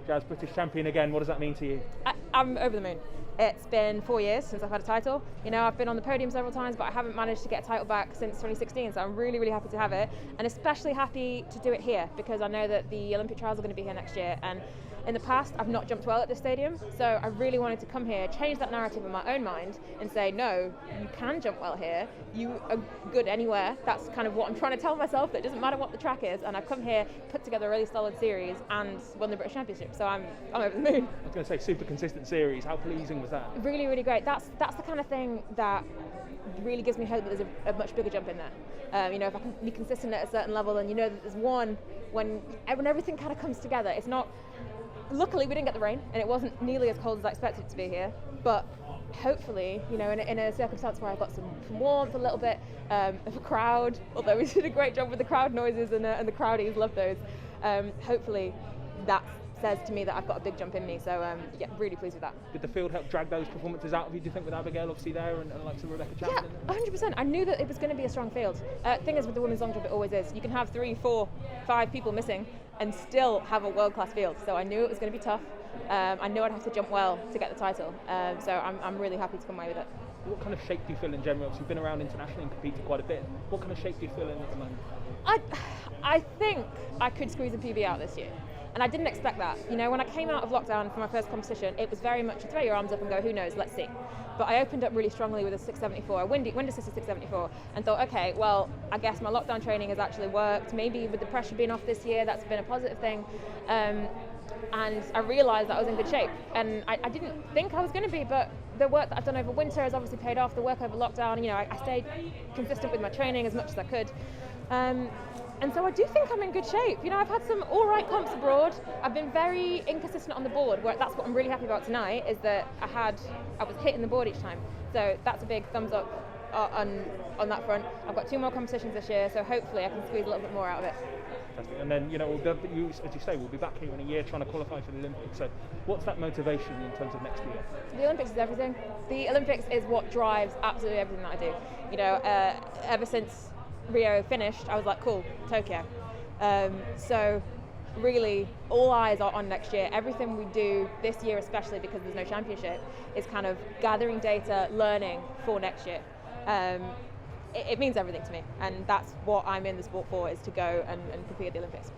Jazz, British champion again, what does that mean to you? I'm over the moon. It's been 4 years since I've had a title. You know, I've been on the podium several times, but I haven't managed to get a title back since 2016, so I'm really, really happy to have it, and especially happy to do it here, because I know that the Olympic trials are going to be here next year, and in the past, I've not jumped well at this stadium, so I really wanted to come here, change that narrative in my own mind, and say, no, you can jump well here, you are good anywhere. That's kind of what I'm trying to tell myself, that it doesn't matter what the track is, and I've come here, put together a really solid series, and won the British Championship, so I'm over the moon. I was going to say, super consistent series, how pleasing was that? Really, really great. That's the kind of thing that really gives me hope that there's a much bigger jump in there. You know, if I can be consistent at a certain level, then you know that there's one when everything kind of comes together. It's not. Luckily, we didn't get the rain, and it wasn't nearly as cold as I expected it to be here. But hopefully, you know, in a circumstance where I got some warmth, a little bit of a crowd. Although we did a great job with the crowd noises, and the crowdies love those. Hopefully, that says to me that I've got a big jump in me, so yeah, really pleased with that. Did the field help drag those performances out of you, do you think, with Abigail obviously there and like some Rebecca Chapman? Yeah, 100%. I knew that it was going to be a strong field. Thing is, with the women's long jump, it always is. You can have 3, 4, 5 people missing and still have a world-class field, so I knew it was going to be tough. I knew I'd have to jump well to get the title, so I'm really happy to come away with it. What kind of shape do you feel in general? So you've been around internationally and competed quite a bit. What kind of shape do you feel in at the moment? I think I could squeeze a PB out this year. And I didn't expect that. You know, when I came out of lockdown for my first competition, it was very much throw your arms up and go, who knows, let's see. But I opened up really strongly with a 674, a wind assisted 674, and thought, okay, well, I guess my lockdown training has actually worked. Maybe with the pressure being off this year, that's been a positive thing. And I realised that I was in good shape. And I didn't think I was going to be, but the work that I've done over winter has obviously paid off. The work over lockdown, you know, I stayed consistent with my training as much as I could. And so I do think I'm in good shape. You know, I've had some all right comps abroad. I've been very inconsistent on the board. That's what I'm really happy about tonight, is that I was hitting the board each time. So that's a big thumbs up on that front. I've got 2 more competitions this year, so hopefully I can squeeze a little bit more out of it. Fantastic. And then, you know, as you say, we'll be back here in a year trying to qualify for the Olympics. So what's that motivation in terms of next year? The Olympics is everything. The Olympics is what drives absolutely everything that I do. You know, ever since Rio finished, I was like, cool, Tokyo. So really, all eyes are on next year. Everything we do this year, especially because there's no championship, is kind of gathering data, learning for next year. It means everything to me, and that's what I'm in the sport for, is to go and compete at the Olympics.